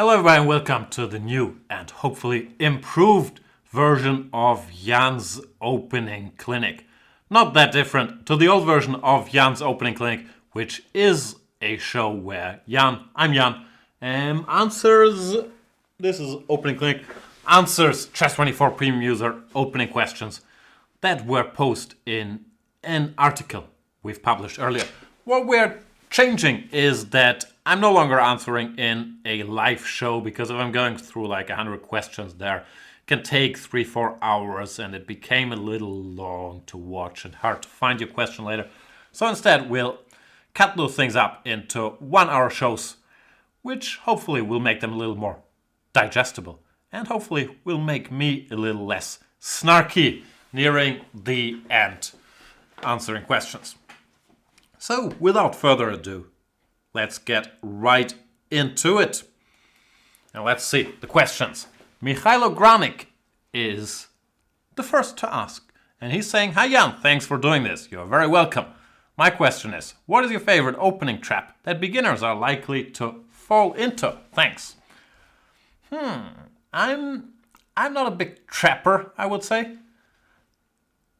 Hello everybody and welcome to the new and hopefully improved version of Jan's Opening Clinic. Not that different to the old version of Jan's Opening Clinic, which is a show where I'm Jan, answers, this is Opening Clinic, answers Chess24 Premium user opening questions that were posted in an article we've published earlier. What we're changing is that I'm no longer answering in a live show, because if I'm going through like 100 questions there, it can take 3-4 hours and it became a little long to watch and hard to find your question later. So instead we'll cut those things up into 1-hour shows, which hopefully will make them a little more digestible and hopefully will make me a little less snarky nearing the end answering questions. So without further ado, let's get right into it. Now let's see the questions. MykhailoGranik is the first to ask. And he's saying, "Hi Jan, thanks for doing this. You're very welcome. My question is, what is your favorite opening trap that beginners are likely to fall into? Thanks." I'm not a big trapper, I would say.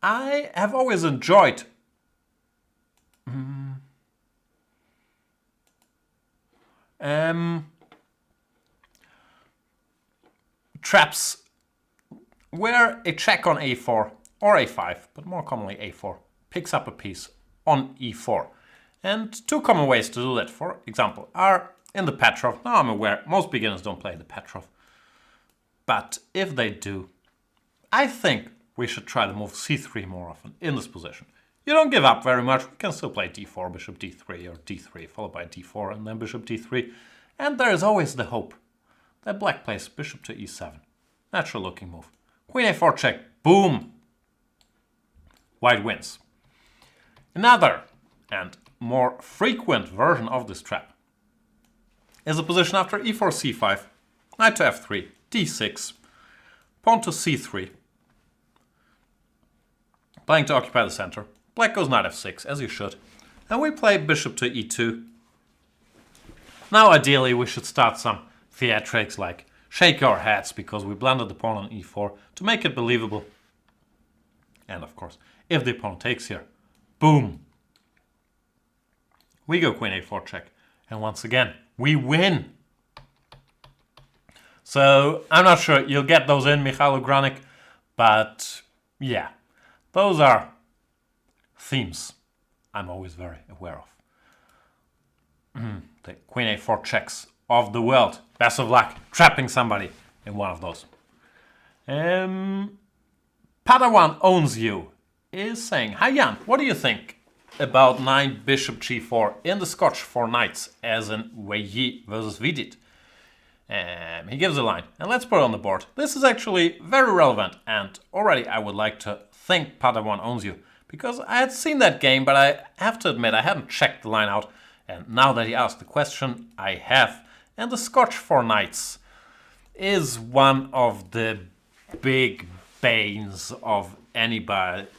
I have always enjoyed traps where a check on a4 or a5, but more commonly a4, picks up a piece on e4. And two common ways to do that, for example, are in the Petrov. Now I'm aware most beginners don't play the Petrov, but if they do, I think we should try to move c3 more often in this position. You don't give up very much. We can still play d4, bishop d3, or d3 followed by d4 and then bishop d3. And there is always the hope that black plays bishop to e7. Natural looking move. Queen a4 check. Boom! White wins. Another and more frequent version of this trap is a position after e4 c5, knight to f3, d6, pawn to c3, playing to occupy the center. Black goes knight f6, as you should, and we play bishop to e2. Now ideally we should start some theatrics like shake our heads because we blundered the pawn on e4 to make it believable. And of course, if the opponent takes here, boom! We go queen a4 check, and once again, we win! So, I'm not sure you'll get those in, MykhailoGranik, but yeah, those are themes I'm always very aware of. The queen a4 checks of the world. Best of luck trapping somebody in one of those. Padawanownsyou is saying, "Hi Jan, what do you think about knight bishop g4 in the Scotch for knights as in Weyi versus Vidit?" He gives a line, and let's put it on the board. This is actually very relevant, and already I would like to thank Padawanownsyou, because I had seen that game, but I have to admit I hadn't checked the line out, and now that he asked the question, I have. And the Scotch for knights is one of the big banes of any e4,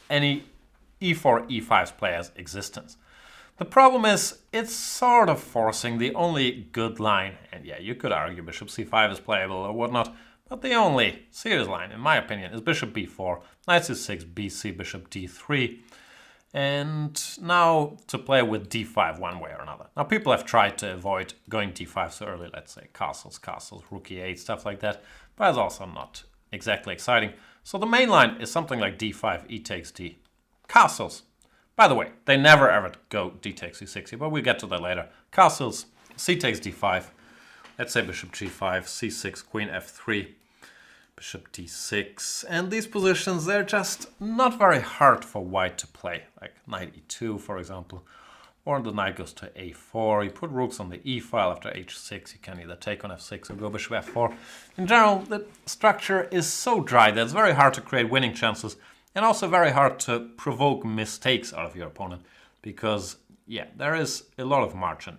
e5 player's existence. The problem is, it's sort of forcing the only good line, and yeah, you could argue bishop c5 is playable or whatnot, but the only serious line, in my opinion, is bishop b4, knight c6, bc, bishop d3, and now to play with d5 one way or another. Now people have tried to avoid going d5 so early, let's say castles, rook e8, stuff like that, but it's also not exactly exciting. So the main line is something like d5, e takes d, castles. By the way, they never ever go d takes e6 here, but we'll get to that later. Castles, c takes d5, let's say bishop g5, c6, queen f3, bishop d6, and these positions, they're just not very hard for white to play, like knight e2 for example, or the knight goes to a4, you put rooks on the e file after h6, you can either take on f6 or go bishop f4. In general, the structure is so dry that it's very hard to create winning chances, and also very hard to provoke mistakes out of your opponent, because yeah, there is a lot of margin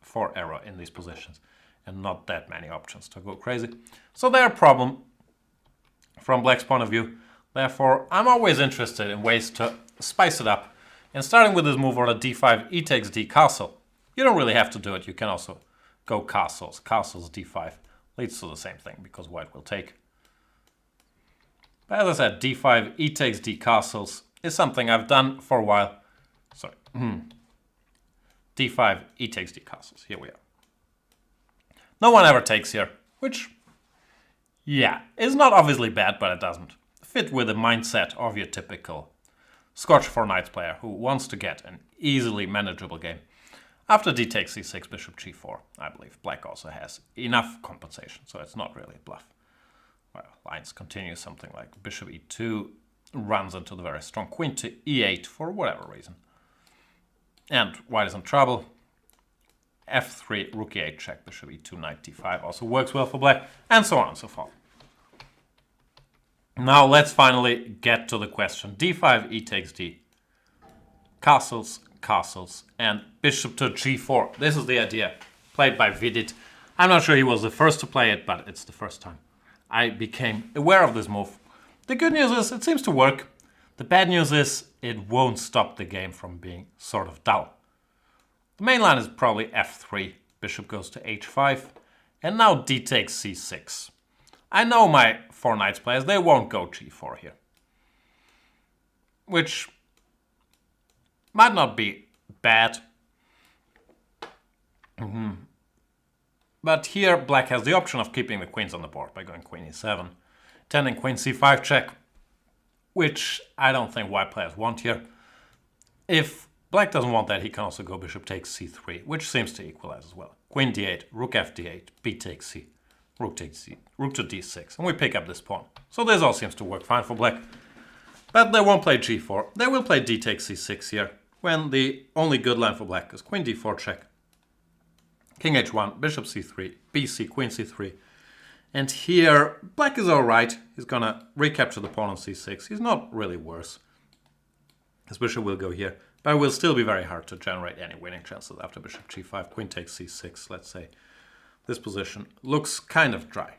for error in these positions, and not that many options to go crazy. So they're a problem from black's point of view. Therefore, I'm always interested in ways to spice it up. And starting with this move on a d5, e takes d castle. You don't really have to do it. You can also go castles, d5, leads to the same thing, because white will take. But as I said, d5, e takes d castles is something I've done for a while. Sorry. d5, e takes d castles. Here we are. No one ever takes here, which, yeah, is not obviously bad, but it doesn't fit with the mindset of your typical Scotch 4 knights player who wants to get an easily manageable game. After d takes c6, bishop g4, I believe black also has enough compensation, so it's not really a bluff. Well, lines continue something like bishop e2 runs into the very strong queen to e8 for whatever reason. And white is in trouble. f3, rook e8 check, bishop e2, knight d5 also works well for black, and so on and so forth. Now let's finally get to the question. d5, e takes d, castles, castles, and bishop to g4. This is the idea played by Vidit. I'm not sure he was the first to play it, but it's the first time I became aware of this move. The good news is it seems to work. The bad news is it won't stop the game from being sort of dull. The main line is probably f3, bishop goes to h5, and now d takes c6. I know my 4 knights players, they won't go g4 here. Which might not be bad. But here black has the option of keeping the queens on the board by going queen e7, tending queen c5 check, which I don't think white players want here. If black doesn't want that, he can also go bishop takes c3, which seems to equalize as well. Queen d8, rook f d8, b takes c, rook takes c, rook to d6, and we pick up this pawn. So this all seems to work fine for black. But they won't play g4. They will play d takes c6 here, when the only good line for black is queen d4 check, king h1, bishop c3, bc, queen c3. And here, black is alright. He's gonna recapture the pawn on c6. He's not really worse. His bishop will go here, but it will still be very hard to generate any winning chances after bishop g5, queen takes c6, let's say. This position looks kind of dry.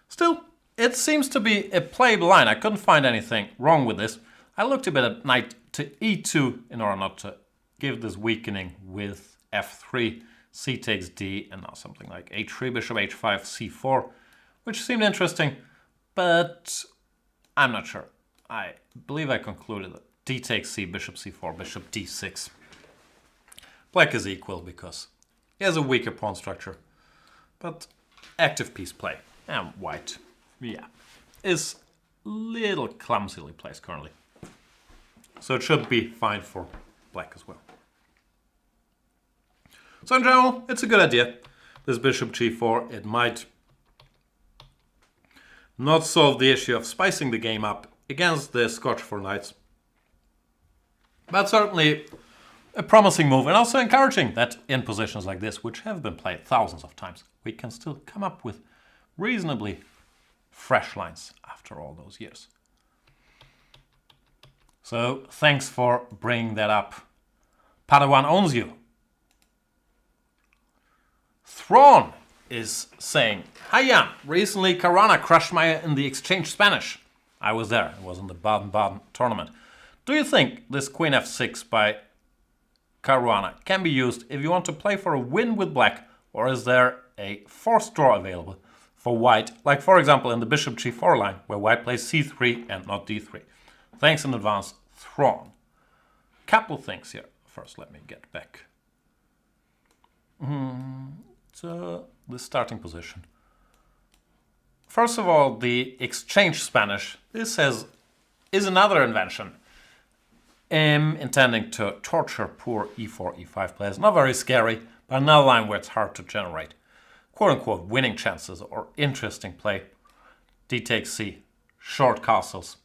Still, it seems to be a playable line. I couldn't find anything wrong with this. I looked a bit at knight to e2 in order not to give this weakening with f3, c takes d, and now something like h3, bishop h5, c4, which seemed interesting, but I'm not sure. I believe I concluded that d takes c, bishop c4, bishop d6. Black is equal because he has a weaker pawn structure, but active piece play. And white, yeah, is little clumsily placed currently. So it should be fine for black as well. So in general, it's a good idea. This bishop g4, it might not solve the issue of spicing the game up against the Scotch 4 knights, but certainly a promising move, and also encouraging that in positions like this, which have been played thousands of times, we can still come up with reasonably fresh lines after all those years. So thanks for bringing that up. Padawanownsyou. Thrawn is saying, "Hi Jan, recently Caruana crushed Maya in the Exchange Spanish. I was there, it was in the Baden-Baden tournament. Do you think this Queen f6 by Caruana can be used if you want to play for a win with black, or is there a forced draw available for white, like for example in the Bishop g4 line, where white plays c3 and not d3? Thanks in advance, Thrawn." Couple things here. First, let me get back to the starting position. First of all, the Exchange Spanish. This is another invention intending to torture poor e4, e5 players. Not very scary, but another line where it's hard to generate quote-unquote winning chances or interesting play. D takes c, short castles.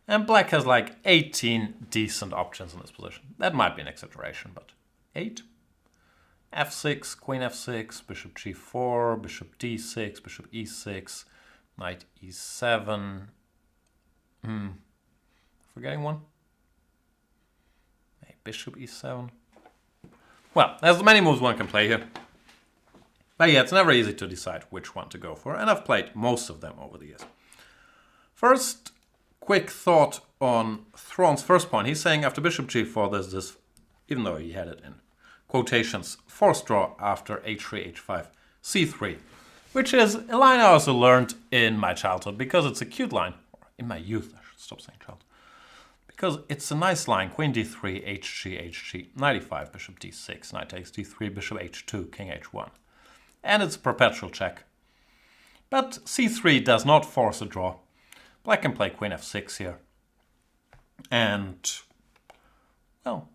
And black has like 18 decent options in this position. That might be an exaggeration, but 8? f6, queen f6, bishop g4, bishop d6, bishop e6, knight e7. Forgetting one? Bishop e7. Well, there's many moves one can play here. But yeah, it's never easy to decide which one to go for, and I've played most of them over the years. First, quick thought on Thrawn's first point. He's saying after bishop g4, there's this, even though he had it in quotations, forced draw after h3, h5, c3. which is a line I also learned in my childhood because it's a cute line. Or in my youth, I should stop saying childhood. Because it's a nice line. Queen d3, hg, knight e5, bishop d6, knight takes d3, bishop h2, king h1. And it's a perpetual check. But c3 does not force a draw. Black can play queen f6 here. And, well,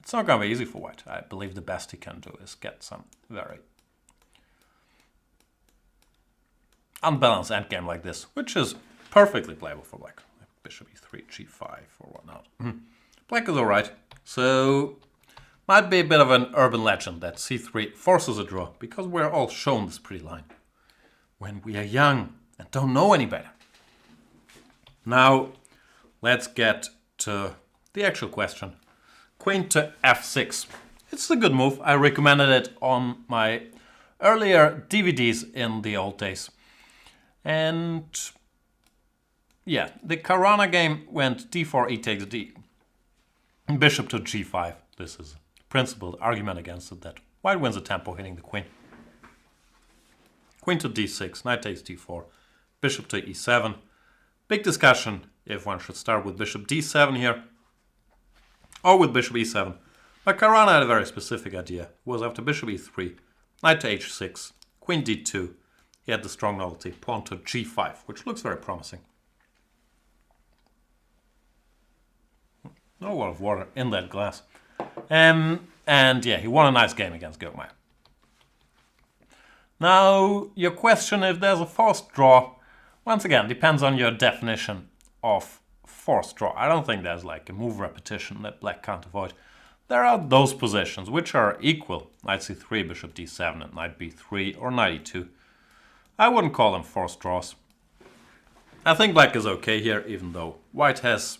it's not going to be easy for white. I believe the best he can do is get some very unbalanced endgame like this, which is perfectly playable for black. Bishop e3, g5, or whatnot. Black is alright. So, might be a bit of an urban legend that c3 forces a draw, because we're all shown this pretty line when we are young and don't know any better. Now, let's get to the actual question. Queen to f6. It's a good move. I recommended it on my earlier DVDs in the old days. And yeah, the Karana game went d4, e takes d. Bishop to g5. This is a principled argument against it that white wins the tempo hitting the queen. Queen to d6, knight takes d4, bishop to e7. Big discussion if one should start with bishop d7 here or with bishop e7. But Karana had a very specific idea. It was after bishop e3, knight to h6, queen d2. He had the strong novelty, pawn to g5, which looks very promising. Not a lot of water in that glass. And yeah, he won a nice game against Gogmaya. Now, your question if there's a forced draw, once again, depends on your definition of forced draw. I don't think there's like a move repetition that black can't avoid. There are those positions which are equal. Knight c3, bishop d7, and knight b3, or knight e2. I wouldn't call them forced draws. I think black is okay here, even though white has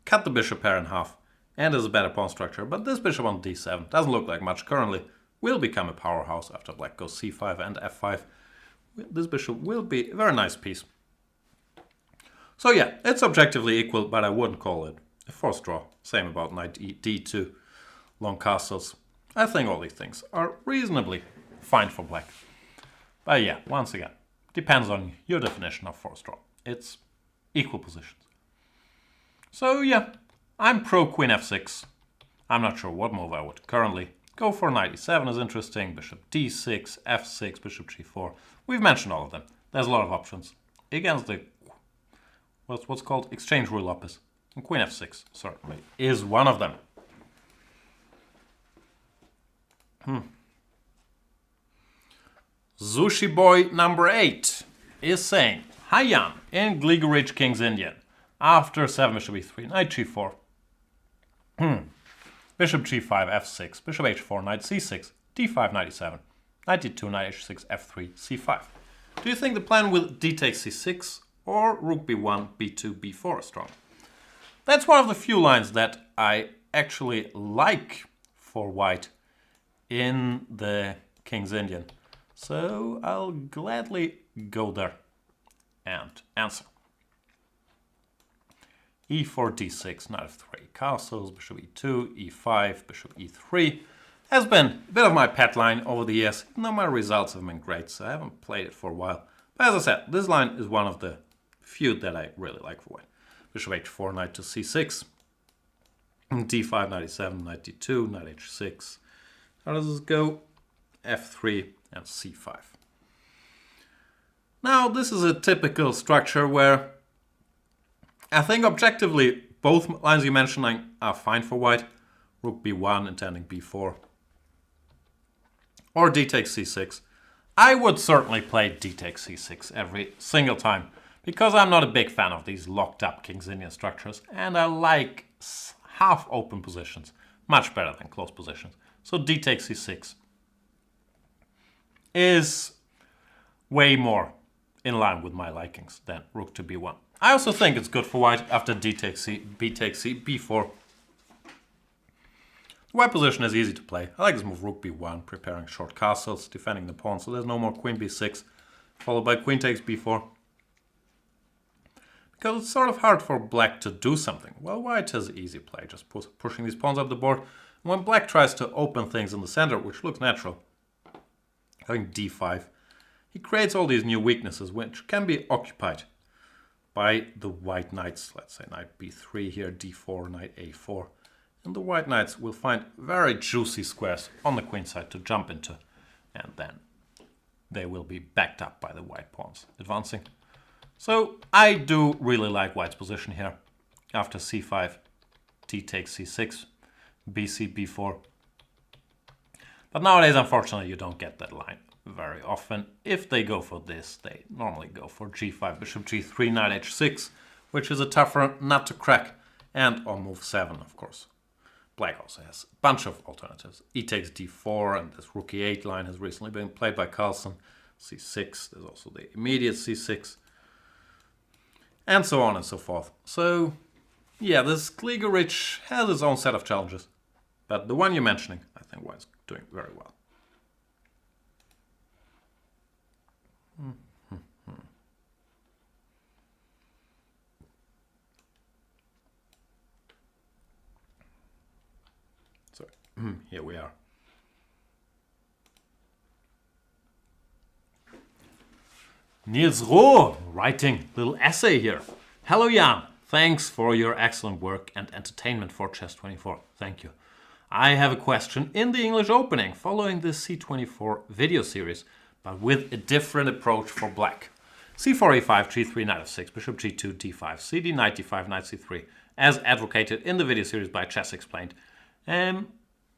cut the bishop pair in half and is a better pawn structure. But this bishop on d7 doesn't look like much currently. Will become a powerhouse after black goes c5 and f5. This bishop will be a very nice piece. So yeah, it's objectively equal, but I wouldn't call it a forced draw. Same about knight d2, long castles. I think all these things are reasonably fine for black. But yeah, once again, depends on your definition of forced draw. It's equal positions. So yeah, I'm pro queen f6. I'm not sure what move I would currently go for. Knight e7 is interesting, bishop d6, f6, bishop g4. We've mentioned all of them. There's a lot of options against the what's called exchange rule opus. And queen f6 certainly is one of them. Sushi Boy number 8 is saying, Hi Jan, in Gligorich King's Indian, after 7 bishop e3, knight g4, bishop g5, f6, bishop h4, knight c6, d5, knight e7, knight d2, knight h6, f3, c5. Do you think the plan with d takes c6 or rook b1, b2, b4 is strong? That's one of the few lines that I actually like for white in the King's Indian. So I'll gladly go there and answer. e4, d6, knight f3, castles, bishop e2, e5, bishop e3 has been a bit of my pet line over the years, even though my results have been great, so I haven't played it for a while. But as I said, this line is one of the few that I really like for white. Bishop h4, knight to c6, d5, knight e7, knight d2, knight h6. How does this go? f3 and c5. Now, this is a typical structure where I think objectively both lines you mentioned are fine for white. Rook b1 intending b4. Or d takes c6. I would certainly play d takes c6 every single time, because I'm not a big fan of these locked up King's Indian structures, and I like half open positions much better than closed positions. So d takes c6 is way more in line with my likings than rook to b1. I also think it's good for white after d takes c, b takes c, b4. The white position is easy to play. I like this move rook b1, preparing short castles, defending the pawn, so there's no more queen b6, followed by queen takes b4. Because it's sort of hard for black to do something. Well, white has easy play, just pushing these pawns up the board. And when black tries to open things in the center, which looks natural, having d5, he creates all these new weaknesses which can be occupied by the white knights. Let's say knight b3 here, d4, knight a4. And the white knights will find very juicy squares on the queen side to jump into. And then they will be backed up by the white pawns advancing. So I do really like white's position here. After c5, t takes c6, bc, b4. But nowadays, unfortunately, you don't get that line very often. If they go for this, they normally go for g5, bishop g3, knight h6, which is a tougher nut to crack. And on move 7, of course. Black also has a bunch of alternatives. E takes d4, and this rook e8 line has recently been played by Carlsen. c6, there's also the immediate c6. And so on and so forth. So, yeah, this Gligorich has its own set of challenges. But the one you're mentioning, I think White's doing very well. So, here we are. Nilsro writing a little essay here. Hello Jan, thanks for your excellent work and entertainment for Chess24. Thank you. I have a question in the English opening following the C24 video series, but with a different approach for black. c4, e5, g3, knight f6, bishop g2, d5, cd, knight d5, knight c3, as advocated in the video series by Chess Explained.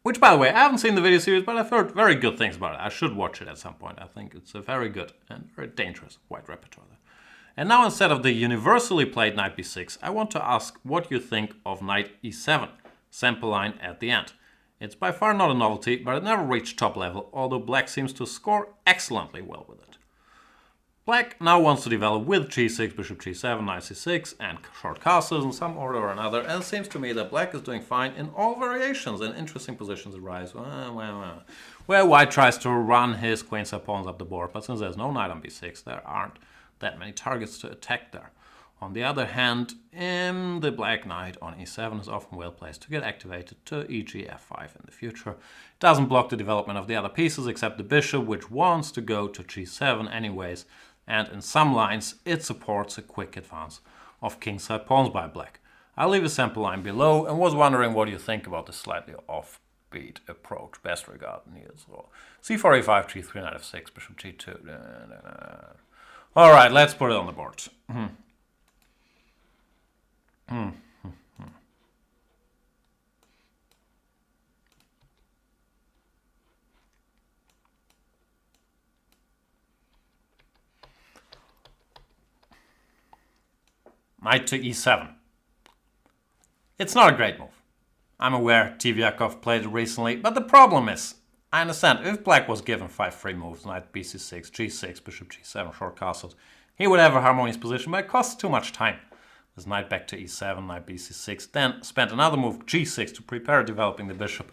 Which, by the way, I haven't seen the video series, but I've heard very good things about it. I should watch it at some point. I think it's a very good and very dangerous white repertoire there. And now, instead of the universally played knight b6, I want to ask what you think of knight e7, sample line at the end. It's by far not a novelty, but it never reached top level, although black seems to score excellently well with it. Black now wants to develop with g6, bishop g7, knight c6, and short castles in some order or another, and it seems to me that black is doing fine in all variations and interesting positions arise. Where white tries to run his queenside pawns up the board, but since there's no knight on b6, there aren't that many targets to attack there. On the other hand, the black knight on e7 is often well placed to get activated to e.g. f5 in the future. It doesn't block the development of the other pieces except the bishop, which wants to go to g7 anyways, and in some lines it supports a quick advance of kingside pawns by black. I'll leave a sample line below and was wondering what you think about this slightly offbeat approach. Best regard, nilsro. c4, e5, g3, knight f6, bishop g2. Alright, let's put it on the board. Knight to e7. It's not a great move. I'm aware Tivyakov played it recently, but the problem is, I understand if black was given 5 free moves, knight bc6, g6, bishop g7, short castles, he would have a harmonious position, but it costs too much time. There's knight back to e7, knight bc6, then spent another move, g6, to prepare developing the bishop.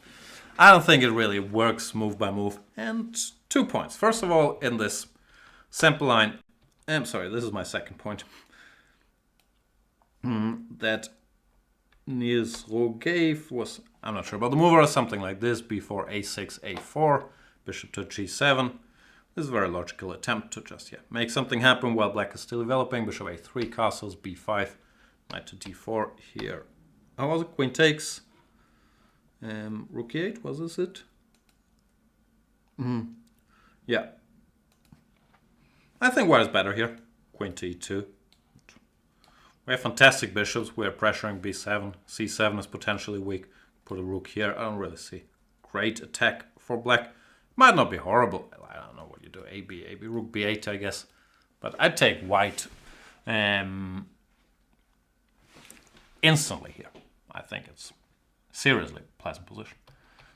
I don't think it really works move by move. And 2 points. First of all, in this sample line, I'm sorry, this is my second point, that nilsro gave was, I'm not sure about the move, or something like this, b4, a6, a4, bishop to g7. This is a very logical attempt to just make something happen while black is still developing. Bishop a3, castles, b5, knight to d4 here. How was it? Queen takes. Rook e8, was this it? Yeah. I think white is better here. Queen to e2. We have fantastic bishops. We're pressuring b7. c7 is potentially weak. Put a rook here. I don't really see great attack for black. Might not be horrible. I don't know what you do. AB, rook b8, I guess. But I'd take white instantly here. I think it's seriously pleasant position.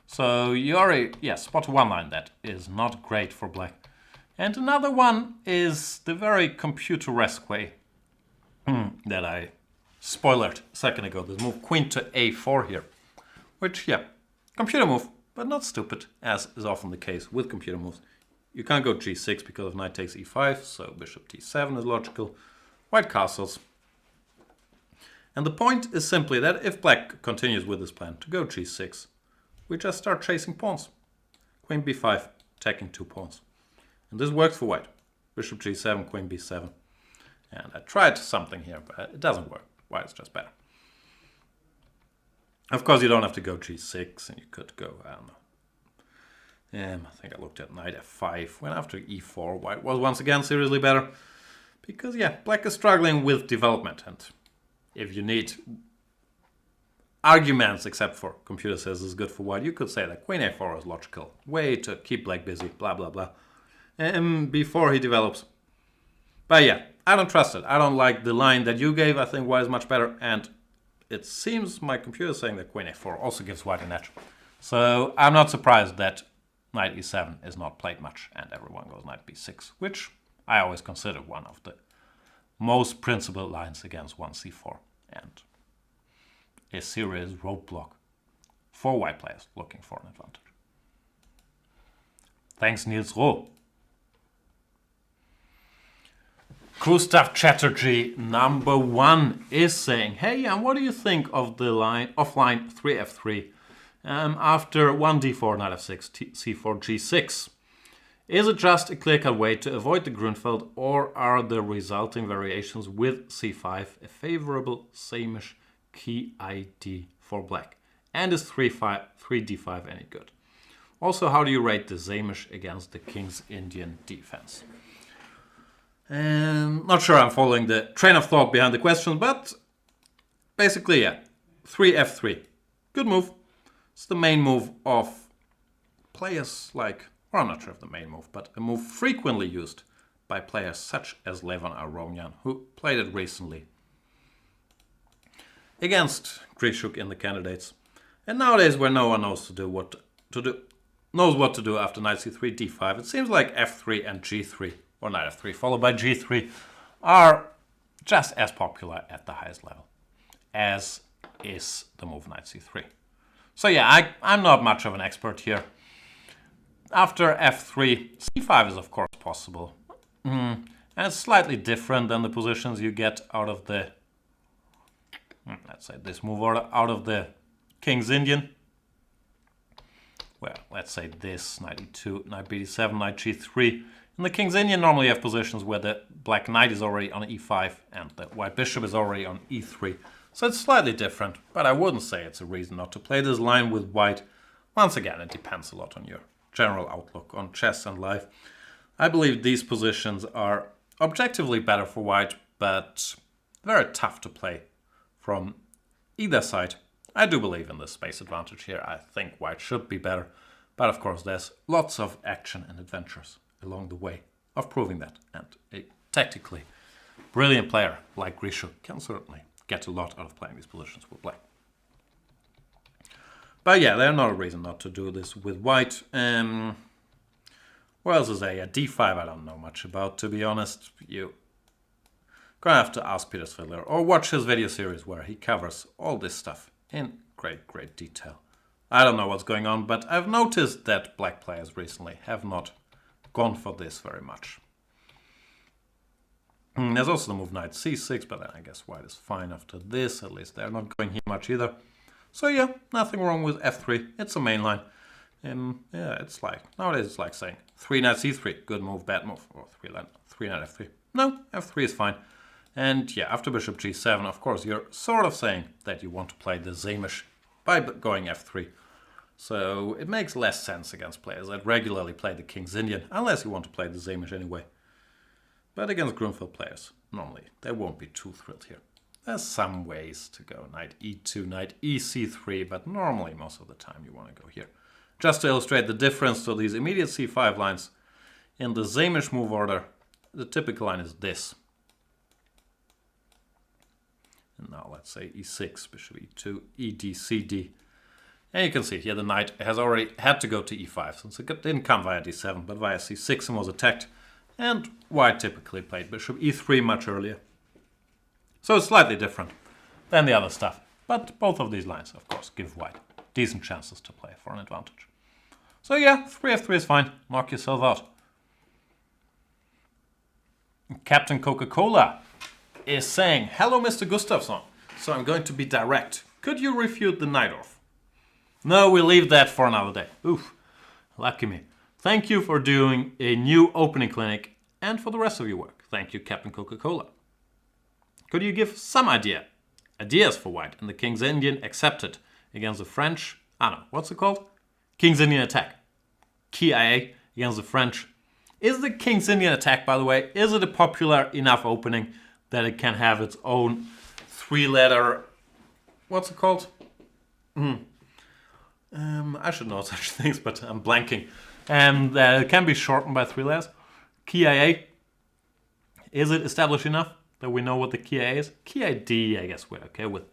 So you already, spot one line that is not great for black. And another one is the very computeresque way that I spoiled a second ago. This move queen to a4 here. Which, computer move, but not stupid, as is often the case with computer moves. You can't go g6 because of knight takes e5, so bishop d7 is logical. White castles. And the point is simply that if black continues with this plan to go g6, we just start chasing pawns. Queen b5, attacking 2 pawns. And this works for white. bishop g7, queen b7. And I tried something here, but it doesn't work. White is just better. Of course, you don't have to go g6, and you could go, I don't know. I think I looked at knight f5. Went after e4. White was once again seriously better. Because, yeah, black is struggling with development. And if you need arguments, except for computer says is good for white, you could say that queen a4 is logical. Way to keep black busy, blah, blah, blah. Before he develops. But yeah, I don't trust it. I don't like the line that you gave. I think white is much better. And it seems my computer is saying that queen a4 also gives white an edge. So I'm not surprised that knight e7 is not played much and everyone goes knight b6, which I always consider one of the most principled lines against 1c4 and a serious roadblock for white players looking for an advantage. Thanks, nilsro. Gustav Chatterjee #1 is saying, hey, and what do you think of the line offline 3f3 after 1d4, knight f6, c4, g6? Is it just a clear-cut way to avoid the Grunfeld, or are the resulting variations with c5 a favorable samish key ID for black? And is 3d5 any good? Also, how do you rate the samish against the King's Indian defense? Not sure I'm following the train of thought behind the question, but basically, yeah, 3f3. Good move. It's the main move of players like, or I'm not sure if the main move, but a move frequently used by players such as Levon Aronian, who played it recently against Grishuk in the candidates. And nowadays, where no one knows what to do after knight c3, d5, it seems like f3 and g3, or knight f3 followed by g3, are just as popular at the highest level as is the move knight c3. So yeah, I'm not much of an expert here. After f3, c5 is of course possible. And it's slightly different than the positions you get out of the, let's say this move order, out of the King's Indian. Well, let's say this, knight e2, knight bd7, knight g3. In the King's Indian, normally you have positions where the black knight is already on e5 and the white bishop is already on e3. So it's slightly different, but I wouldn't say it's a reason not to play this line with white. Once again, it depends a lot on your general outlook on chess and life. I believe these positions are objectively better for white, but very tough to play from either side. I do believe in the space advantage here. I think white should be better, but of course there's lots of action and adventures along the way of proving that, and a tactically brilliant player like Grishuk can certainly get a lot out of playing these positions with black. But yeah, there's not a reason not to do this with white. What else is there? Yeah, d5 I don't know much about, to be honest. You're gonna have to ask Peter Svidler or watch his video series where he covers all this stuff in great detail. I don't know what's going on, but I've noticed that black players recently have not gone for this very much. There's also the move knight c6, but then I guess white is fine after this. At least they're not going here much either. So yeah, nothing wrong with f3. It's a main line. Yeah, it's like, nowadays it's like saying 3 knight c3, good move, bad move, or 3 knight f3. No, f3 is fine. And yeah, after bishop g7, of course, you're sort of saying that you want to play the samish by going f3. So it makes less sense against players that regularly play the King's Indian, unless you want to play the samish anyway. But against Grunfeld players, normally they won't be too thrilled here. There's some ways to go, knight e2, knight ec3, but normally most of the time you want to go here. Just to illustrate the difference to these immediate c5 lines, in the samish move order, the typical line is this. And now let's say e6, bishop e2, ed, cd. And you can see here the knight has already had to go to e5, since it didn't come via d7, but via c6 and was attacked. And white typically played bishop e3 much earlier. So it's slightly different than the other stuff. But both of these lines, of course, give white decent chances to play for an advantage. So yeah, 3f3 is fine. Knock yourself out. CaptainCocaCola is saying, hello Mr. Gustafsson. So I'm going to be direct. Could you refute the Najdorf? No, we'll leave that for another day. Oof, lucky me. Thank you for doing a new opening clinic and for the rest of your work. Thank you, Captain Coca-Cola. Could you give some ideas for white in the King's Indian accepted against the French? No, what's it called? King's Indian attack. KIA against the French. Is the King's Indian attack, by the way, is it a popular enough opening that it can have its own 3-letter... What's it called? I should know such things, but I'm blanking. And it can be shortened by 3 letters. KIA. Is it established enough that we know what the KIA is? KID, I guess we're okay with.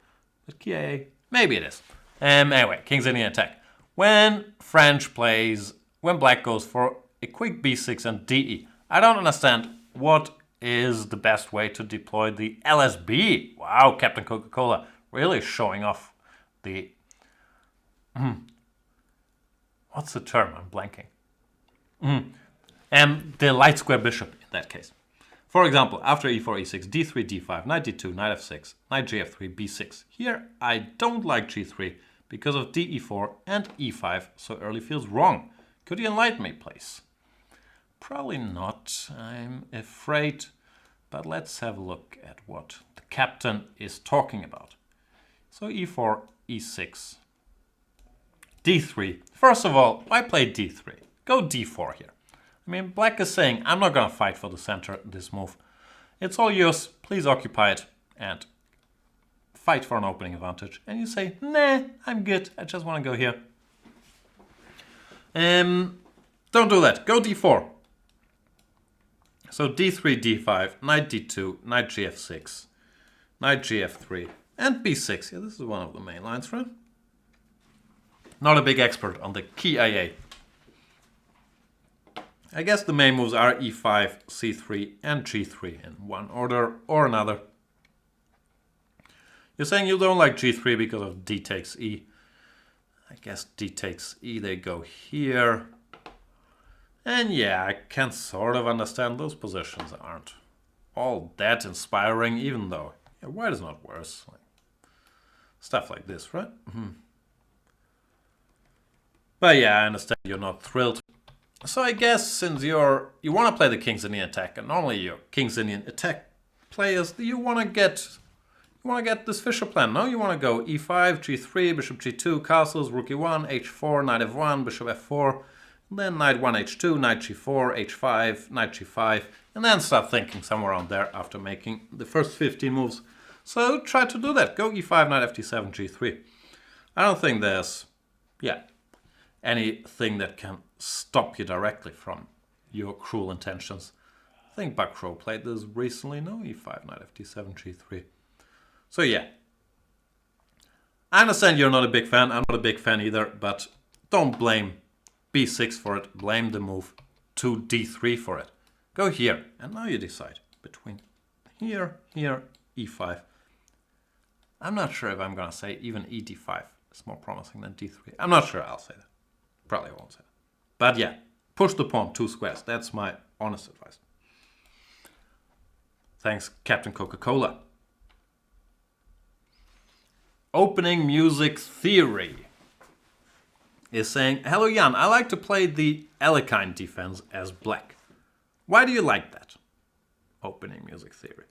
But KIA, maybe it is. Anyway, King's Indian attack. When black goes for a quick b6 and de, I don't understand what is the best way to deploy the LSB. Wow, Captain Coca-Cola really showing off the... What's the term? I'm blanking. The light square bishop in that case. For example, after e4, e6, d3, d5, knight d2, knight f6, knight gf3, b6. Here I don't like g3 because of de4 and e5, so early feels wrong. Could you enlighten me, please? Probably not, I'm afraid. But let's have a look at what the captain is talking about. So e4, e6, d3. First of all, why play d3? Go d4 here. I mean, black is saying, I'm not going to fight for the center this move. It's all yours, please occupy it and fight for an opening advantage. And you say, nah, I'm good, I just want to go here. Don't do that, go d4. So d3, d5, knight d2, knight gf6, knight gf3, and b6. Yeah, this is one of the main lines, right? Not a big expert on the KIA. I guess the main moves are e5, c3, and g3 in one order or another. You're saying you don't like g3 because of d takes e. I guess d takes e, they go here. And yeah, I can sort of understand those positions aren't all that inspiring, even though white is not worse. Stuff like this, right? But yeah, I understand you're not thrilled. So I guess since you want to play the King's Indian attack, and normally your King's Indian attack players, you want to get this Fischer plan. No, you want to go e5, g3, bishop g2, castles, rook e1, h4, knight f1, bishop f4, then knight 1, h2, knight g4, h5, knight g5, and then start thinking somewhere around there after making the first 15 moves. So try to do that. Go e5, knight f7, g3. I don't think there's, anything that can stop you directly from your cruel intentions. I think Buckrow played this recently. No, e5, knight f7, g3. So yeah. I understand you're not a big fan. I'm not a big fan either, but don't blame b6 for it. Blame the move to d3 for it. Go here, and now you decide between here, e5. I'm not sure if I'm going to say even e d5 is more promising than d3. I'm not sure I'll say that. Probably won't say that. But yeah, push the pawn 2 squares. That's my honest advice. Thanks, Captain Coca-Cola. Opening Music Theory is saying, hello Jan, I like to play the Alekhine defense as black. Why do you like that? Opening Music Theory.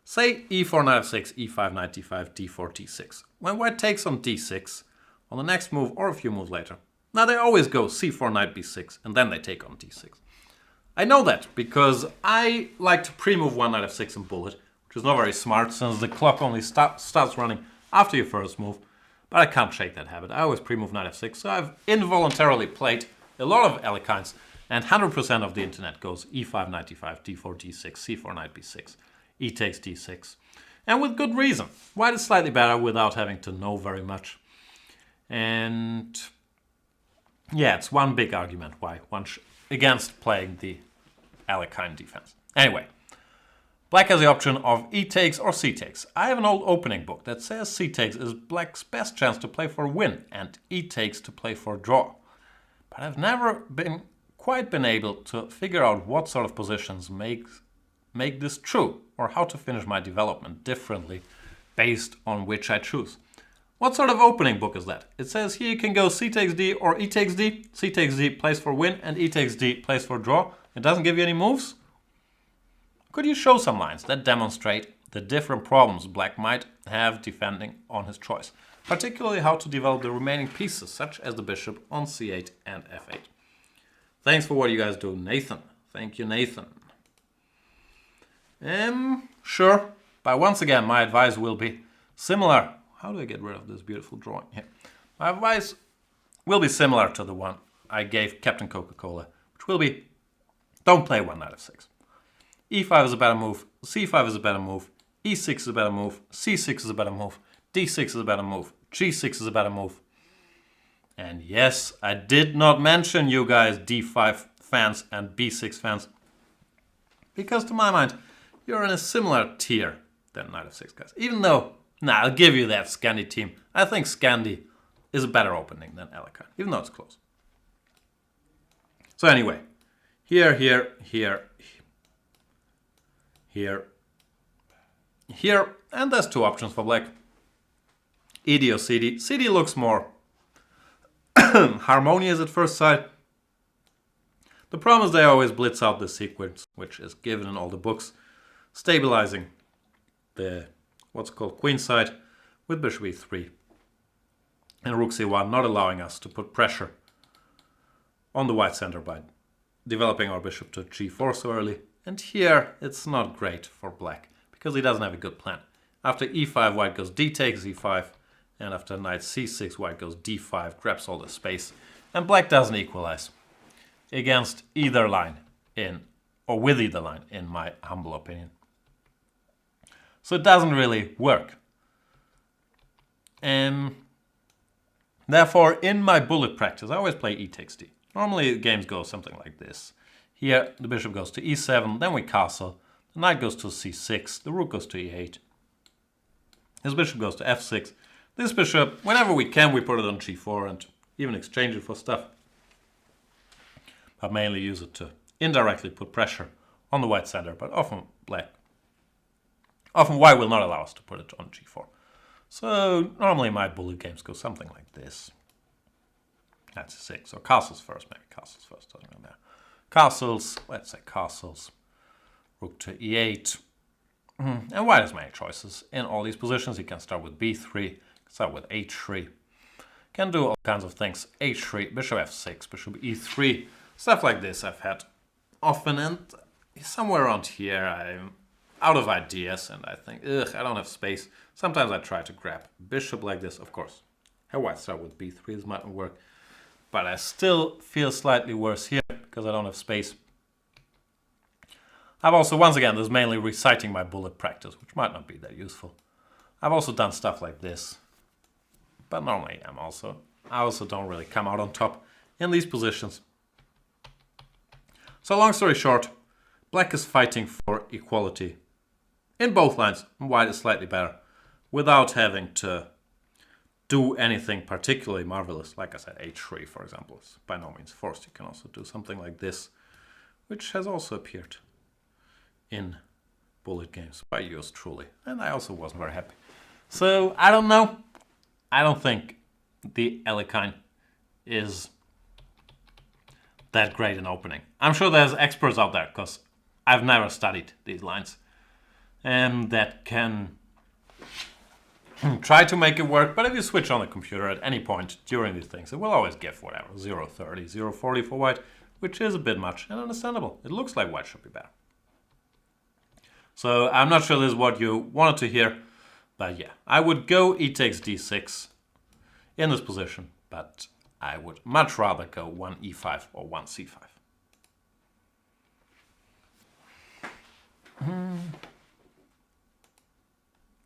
Say e4, knight f6, e5, knight d5, d4, d6. When white takes on d6, on the next move or a few moves later, now they always go c4, knight b6, and then they take on d6. I know that because I like to pre-move one knight f6 and bullet, which is not very smart since the clock only starts running after your first move. But I can't shake that habit. I always pre-move knight f6, so I've involuntarily played a lot of Alekhines, and 100% of the internet goes e5, knight d5, d4, d6, c4, knight b6, e takes d6. And with good reason. White is slightly better without having to know very much. And yeah, it's one big argument why one against playing the Alekhine defense. Anyway, black has the option of e takes or c takes. I have an old opening book that says c takes is black's best chance to play for a win and e takes to play for a draw. But I've never quite been able to figure out what sort of positions make this true or how to finish my development differently based on which I choose. What sort of opening book is that? It says here you can go c takes d or e takes d. C takes d plays for win and e takes d plays for draw. It doesn't give you any moves? Could you show some lines that demonstrate the different problems black might have defending on his choice, particularly how to develop the remaining pieces, such as the bishop on c8 and f8? Thanks for what you guys do, Nathan. Thank you, Nathan. Sure, but once again, my advice will be similar. How do I get rid of this beautiful drawing here? My advice will be similar to the one I gave CaptainCocaCola, which will be, don't play one knight f6. e5 is a better move, c5 is a better move, e6 is a better move, c6 is a better move, d6 is a better move, g6 is a better move. And yes, I did not mention you guys d5 fans and b6 fans, because to my mind, you're in a similar tier than knight f6 guys. Even though, I'll give you that Scandi team. I think Scandi is a better opening than Alekhine, even though it's close. So anyway, here, and there's two options for black. ED or CD. CD looks more harmonious at first sight. The problem is they always blitz out the sequence, which is given in all the books, stabilizing the what's called queen side with bishop e3 and rook c1, not allowing us to put pressure on the white center by developing our bishop to g4 so early. And here it's not great for black because he doesn't have a good plan. After e5, white goes d takes e5, and after knight c6, white goes d5, grabs all the space, and black doesn't equalize against either line or with either line, in my humble opinion. So it doesn't really work. Therefore, in my bullet practice, I always play e takes d. Normally, games go something like this. Here, the bishop goes to e7, then we castle. The knight goes to c6, the rook goes to e8. His bishop goes to f6. This bishop, whenever we can, we put it on g4 and even exchange it for stuff. But mainly use it to indirectly put pressure on the white center, but often white will not allow us to put it on g4. So normally my bullet games go something like this. That's 6. So castles first, maybe castles first, doesn't really matter. Castles, let's say castles. Rook to e8. And white has many choices in all these positions. He can start with b3, start with h3. Can do all kinds of things. h3, bishop f6, bishop e3. Stuff like this I've had often, and somewhere around here I'm out of ideas and I think, I don't have space. Sometimes I try to grab bishop like this, of course. Have white start with b3, this mightn't work. But I still feel slightly worse here because I don't have space. I've also, once again, this is mainly reciting my bullet practice, which might not be that useful. I've also done stuff like this. But normally I also don't really come out on top in these positions. So long story short, black is fighting for equality in both lines, and white is slightly better, without having to do anything particularly marvelous. Like I said, h3, for example, is by no means forced. You can also do something like this, which has also appeared in bullet games by yours truly, and I also wasn't very happy. So, I don't know. I don't think the Alekhine is that great in opening. I'm sure there's experts out there, because I've never studied these lines, and that can try to make it work, but if you switch on the computer at any point during these things, it will always give whatever, 0.30, 0.40 for white, which is a bit much and understandable. It looks like white should be better. So I'm not sure this is what you wanted to hear, but yeah, I would go e takes d6 in this position, but I would much rather go 1 e5 or 1 c5.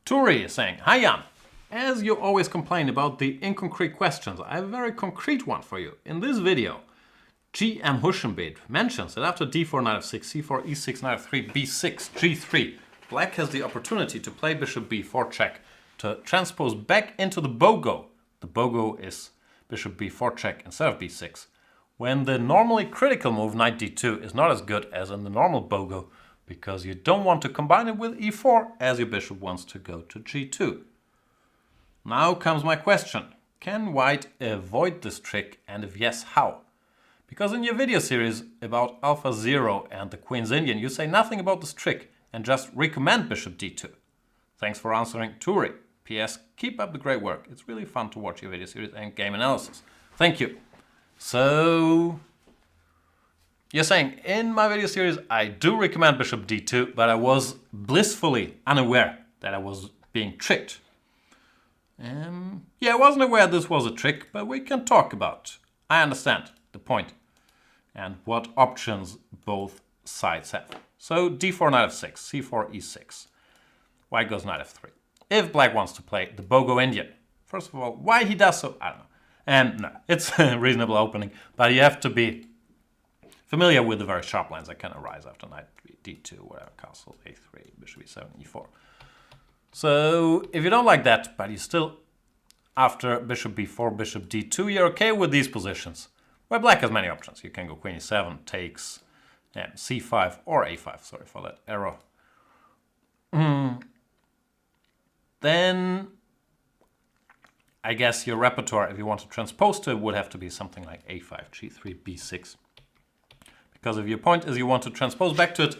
Thuri is saying, "Hi Jan, as you always complain about the inconcrete questions, I have a very concrete one for you. In this video, GM Huschenbeet mentions that after d4, knight f6, c4, e6, knight f3, b6, g3, black has the opportunity to play bishop b4 check to transpose back into the bogo. The bogo is bishop b4 check instead of b6, when the normally critical move knight d2 is not as good as in the normal bogo, because you don't want to combine it with e4 as your bishop wants to go to g2. Now comes my question. Can white avoid this trick, and if yes, how? Because in your video series about AlphaZero and the Queen's Indian, you say nothing about this trick, and just recommend bishop d2. Thanks for answering, Thuri. P.S. Keep up the great work. It's really fun to watch your video series and game analysis. Thank you. So, you're saying, in my video series, I do recommend bishop d2, but I was blissfully unaware that I was being tricked. Yeah, I wasn't aware this was a trick, but we can talk about. I understand the point and what options both sides have. So d4, knight f6, c4, e6. White goes knight f3. If black wants to play the Bogo Indian, first of all, why he does so, I don't know. And no, it's a reasonable opening, but you have to be familiar with the very sharp lines that can arise after knight d2, whatever, castle a3, bishop e7, e4. So if you don't like that, but you still, after bishop b4, bishop d2, you're okay with these positions, where black has many options. You can go queen e7, takes, c5 or a5, sorry for that error. Then I guess your repertoire, if you want to transpose to it, would have to be something like a5, g3, b6. Because if your point is you want to transpose back to it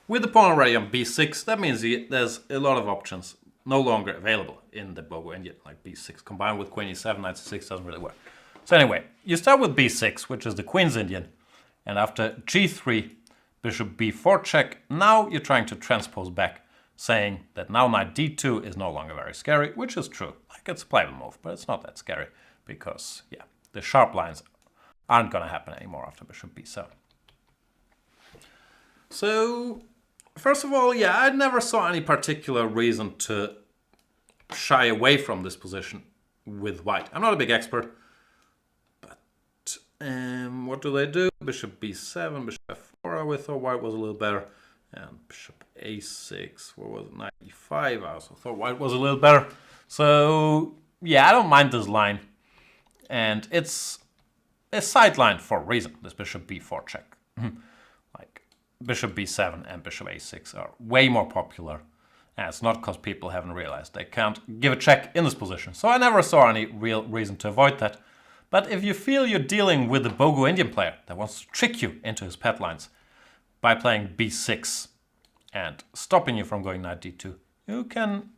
with the pawn already on b6, that means there's a lot of options no longer available in the Bogo Indian, like b6 combined with queen e7, knight c6 doesn't really work. So anyway, you start with b6, which is the queen's Indian, and after g3, bishop b4 check, now you're trying to transpose back, saying that now knight d2 is no longer very scary, which is true. Like, it's a playable move, but it's not that scary because, yeah, the sharp lines aren't going to happen anymore after bishop b7. So, first of all, yeah, I never saw any particular reason to shy away from this position with white. I'm not a big expert, but what do they do? Bishop b7, bishop f4, I always thought white was a little better. And bishop a6, what was it, knight e5, I also thought white was a little better. So, yeah, I don't mind this line. And it's a sideline for a reason, this bishop b4 check. Like, bishop b7 and bishop a6 are way more popular. And it's not because people haven't realized they can't give a check in this position. So I never saw any real reason to avoid that. But if you feel you're dealing with a Bogo Indian player that wants to trick you into his pet lines, by playing b6 and stopping you from going knight d2, you can,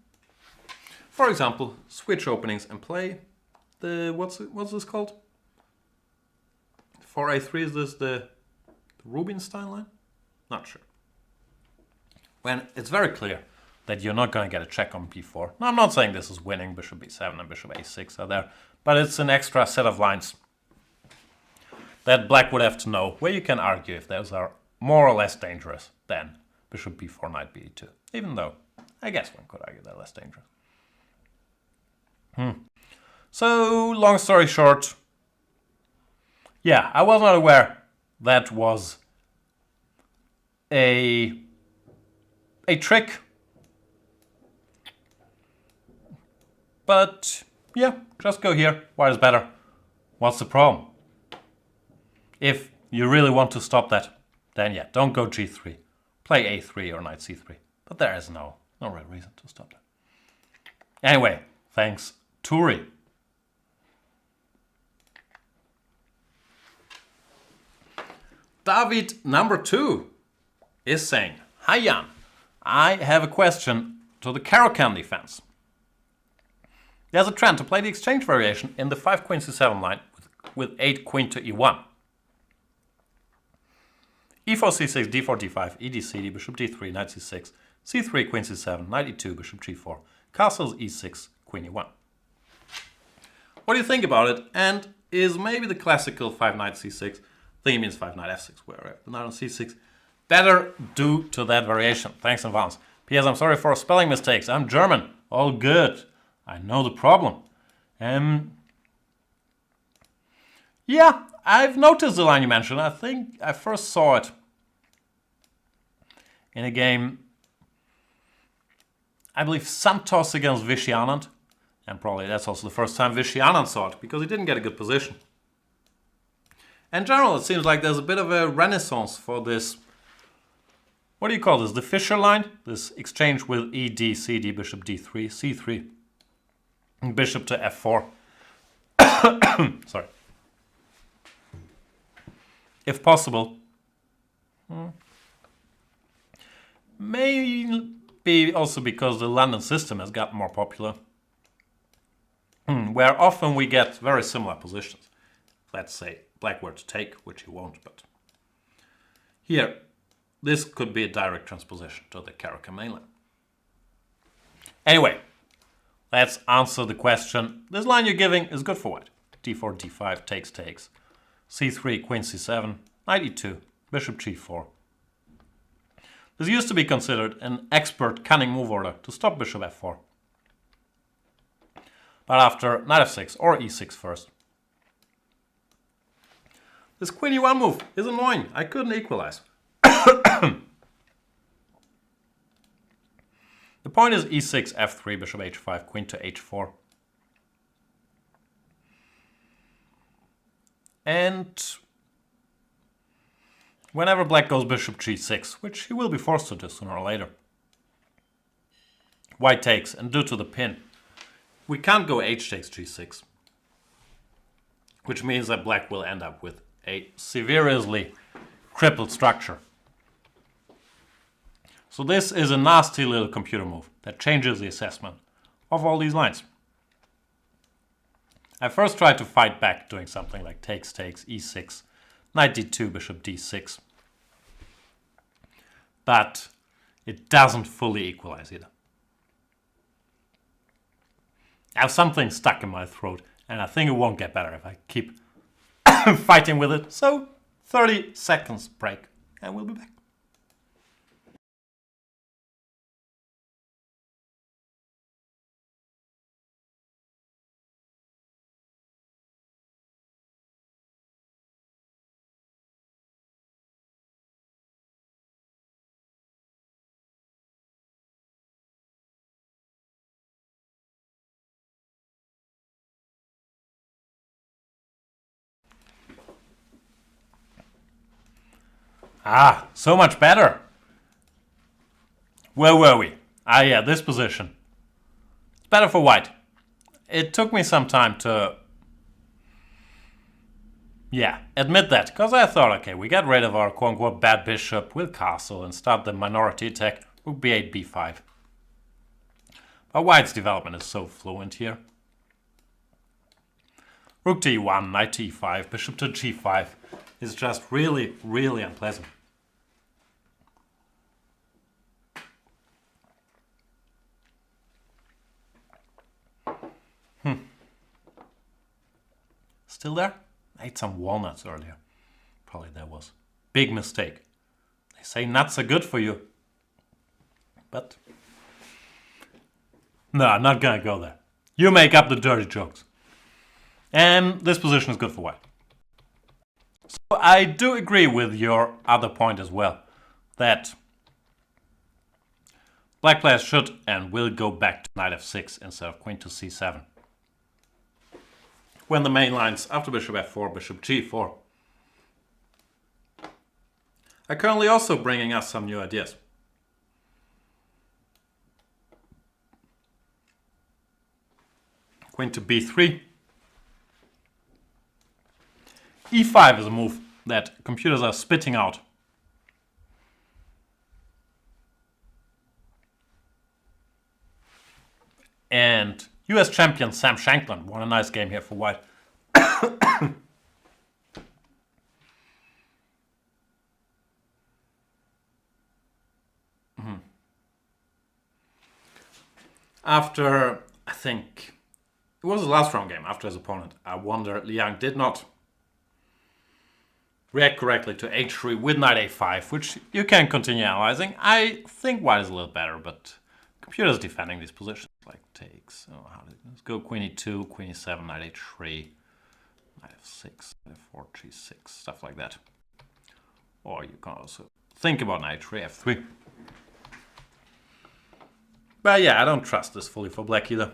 for example, switch openings and play the, what's this called? For a3, is this the Rubinstein line? Not sure. When it's very clear that you're not going to get a check on b4. Now, I'm not saying this is winning, bishop b7 and bishop a6 are there, but it's an extra set of lines that black would have to know, where you can argue if those are more or less dangerous than bishop b4, knight b2. Even though, I guess one could argue they're less dangerous. So, long story short, yeah, I was not aware that was a trick. But, yeah, just go here. White is better. What's the problem? If you really want to stop that, then yeah, don't go g3. Play a3 or knight c3. But there is no real reason to stop that. Anyway, thanks, Thuri. David number 2 is saying, Hi Jan, I have a question to the Carrot Candy fans. There's a trend to play the exchange variation in the 5 queen c7 line with 8 queen to e1. e4, c6, d4, d5, e d, c d, bishop d3, knight c6, c3, queen c7, knight e2, bishop g4, castles e6, queen e1. What do you think about it? And is maybe the classical 5 knight c6, thing means 5 knight f6, where the knight on c6, better due to that variation? Thanks in advance. P.S. I'm sorry for spelling mistakes. I'm German. All good. I know the problem. Yeah, I've noticed the line you mentioned. I think I first saw it in a game, I believe Santos against Vishy Anand. And probably that's also the first time Vishy Anand saw it, because he didn't get a good position. In general, it seems like there's a bit of a renaissance for this, what do you call this, the Fischer line? This exchange with e, d, c, d, bishop d3, c3, and bishop to f4. Sorry. If possible, Maybe also because the London system has gotten more popular, where often we get very similar positions. Let's say black were to take, which he won't, but here, this could be a direct transposition to the Caracal mainline. Anyway, let's answer the question. This line you're giving is good for white. d4, d5, takes, takes. c3, queen c7, knight e2, bishop g4. This used to be considered an expert cunning move order to stop bishop f4. But after knight f6 or e6 first. This queen e1 move is annoying. I couldn't equalize. The point is e6, f3, bishop h5, queen to h4. And whenever black goes bishop g6, which he will be forced to do sooner or later, white takes, and due to the pin, we can't go h takes g6, which means that black will end up with a severely crippled structure. So this is a nasty little computer move that changes the assessment of all these lines. I first tried to fight back doing something like takes, takes, e6, knight d2, bishop d6. But it doesn't fully equalize either. I have something stuck in my throat, and I think it won't get better if I keep fighting with it. So 30 seconds break, and we'll be back. Ah, so much better. Where were we? Ah, yeah, this position. It's better for white. It took me some time to, admit that, because I thought, okay, we get rid of our quote-unquote bad bishop, we'll castle and start the minority attack, rook b8, b5. But white's development is so fluent here. Rook to e1, knight to e5, bishop to g5 is just really, really unpleasant. Still there? I ate some walnuts earlier. Probably that was. Big mistake. They say nuts are good for you. But no, I'm not gonna go there. You make up the dirty jokes. And this position is good for white. So I do agree with your other point as well, that black players should and will go back to knight f6 instead of queen to c7. When the main lines after bishop f4, bishop g4 are currently also bringing us some new ideas. Queen to b3. e5 is a move that computers are spitting out. And US champion Sam Shankland won a nice game here for white. After, I think, it was the last round game after his opponent, I wonder Liang did not react correctly to h3 with knight a5, which you can continue analyzing. I think white is a little better, but computers defending these positions like takes. Oh, let's go queen e2, queen e7, knight h3, knight f6, knight f4, g6, stuff like that. Or you can also think about knight h3, f3. But yeah, I don't trust this fully for black either.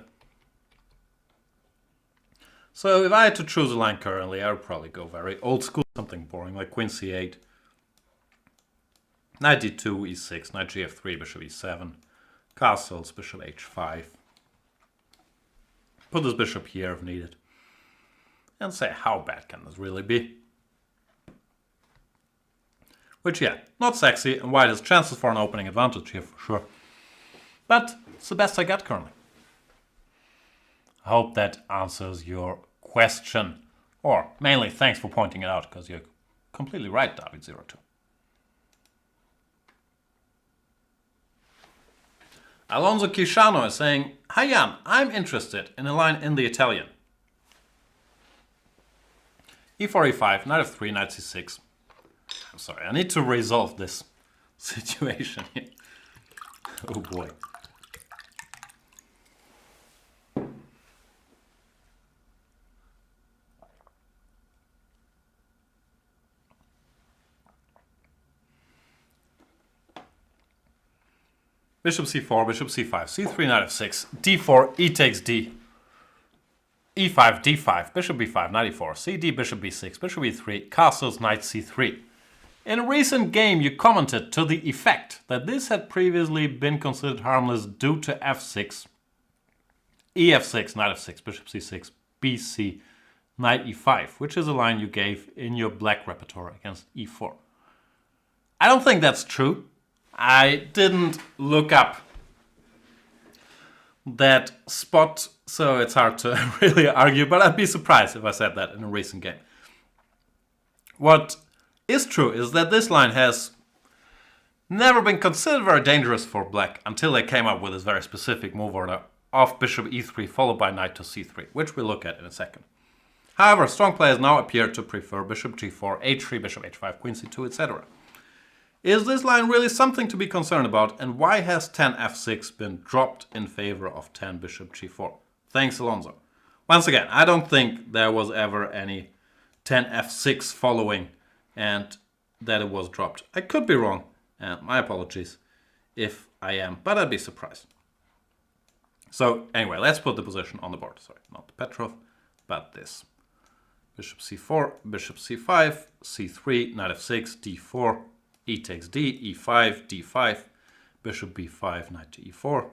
So if I had to choose a line currently, I would probably go very old school, something boring like queen c8, knight d2, e6, knight gf3, bishop e7, castles, bishop h5. Put this bishop here if needed. And say, how bad can this really be? Which, yeah, not sexy, and white has chances for an opening advantage here for sure. But it's the best I got currently. I hope that answers your question. Or, mainly, thanks for pointing it out, because you're completely right, David02. AlonzoQuixano is saying, "Hi Jan, I'm interested in a line in the Italian. e4, e5, knight f3, knight c6. I'm sorry, I need to resolve this situation here. Oh boy. Bishop c4, bishop c5, c3, knight f6, d4, e takes d, e5, d5, bishop b5, knight e4, cd, bishop b6, bishop e3, castles, knight c3. In a recent game you commented to the effect that this had previously been considered harmless due to f6, ef6, knight f6, bishop c6, bc, knight e5, which is a line you gave in your black repertoire against e4. I don't think that's true. I didn't look up that spot, so it's hard to really argue, but I'd be surprised if I said that in a recent game. What is true is that this line has never been considered very dangerous for black until they came up with this very specific move order of bishop e3 followed by knight to c3, which we'll look at in a second. However, strong players now appear to prefer bishop g4, h3, bishop h5, queen c2, etc. Is this line really something to be concerned about, and why has 10 f6 been dropped in favor of 10 bishop g4? Thanks, Alonzo. Once again, I don't think there was ever any 10 f6 following and that it was dropped. I could be wrong, and my apologies if I am, but I'd be surprised. So anyway, let's put the position on the board. Sorry, not the Petrov, but this. Bishop c4, bishop c5, c3, knight f6, d4, e takes d, e5, d5, bishop b5, knight to e4,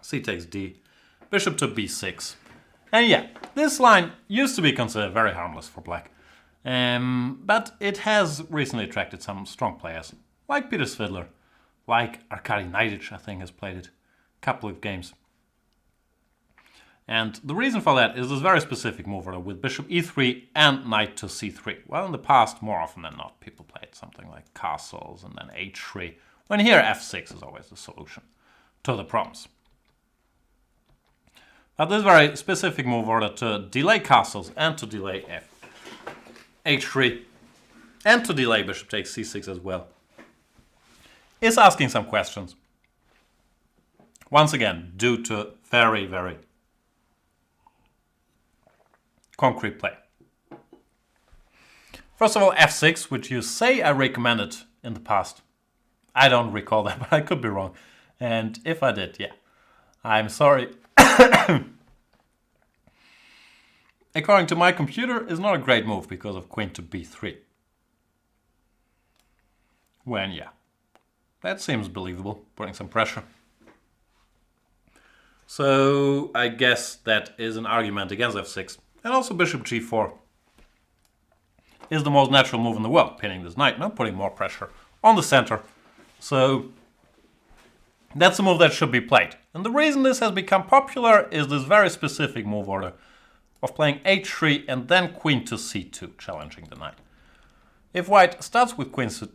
c takes d, bishop to b6. And yeah, this line used to be considered very harmless for black, but it has recently attracted some strong players, like Peter Svidler, like Arkady Naiditch, I think, has played it a couple of games. And the reason for that is this very specific move order with bishop e3 and knight to c3. Well, in the past, more often than not, people played something like castles and then h3, when here f6 is always the solution to the problems. But this very specific move order to delay castles and to delay h3 and to delay bishop takes c6 as well is asking some questions. Once again, due to very, very concrete play. First of all, f6, which you say I recommended in the past. I don't recall that, but I could be wrong. And if I did, yeah, I'm sorry. According to my computer, is not a great move because of queen to b3. When, yeah, that seems believable, putting some pressure. So I guess that is an argument against f6. And also bishop g4 is the most natural move in the world, pinning this knight, not putting more pressure on the center. So that's a move that should be played. And the reason this has become popular is this very specific move order of playing h3 and then queen to c2, challenging the knight. If white starts with queen to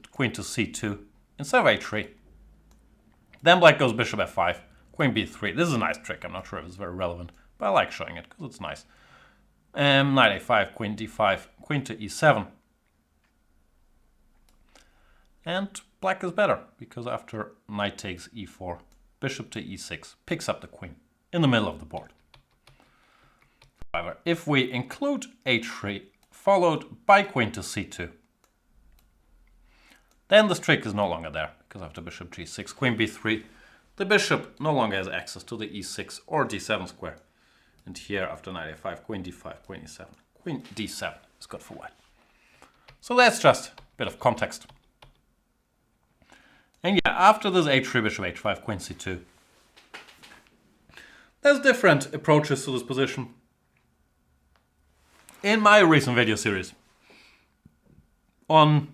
c2 instead of h3, then black goes bishop f5, queen b3. This is a nice trick. I'm not sure if it's very relevant, but I like showing it because it's nice. Knight a5, queen d5, queen to e7. And black is better, because after knight takes e4, bishop to e6 picks up the queen in the middle of the board. However, if we include h3 followed by queen to c2, then this trick is no longer there, because after bishop g6, queen b3, the bishop no longer has access to the e6 or d7 square. And here, after knight a5, queen d5, queen e7, queen d7 is good for white. So that's just a bit of context. And yeah, after this h3, bishop h5, queen c2, there's different approaches to this position. In my recent video series on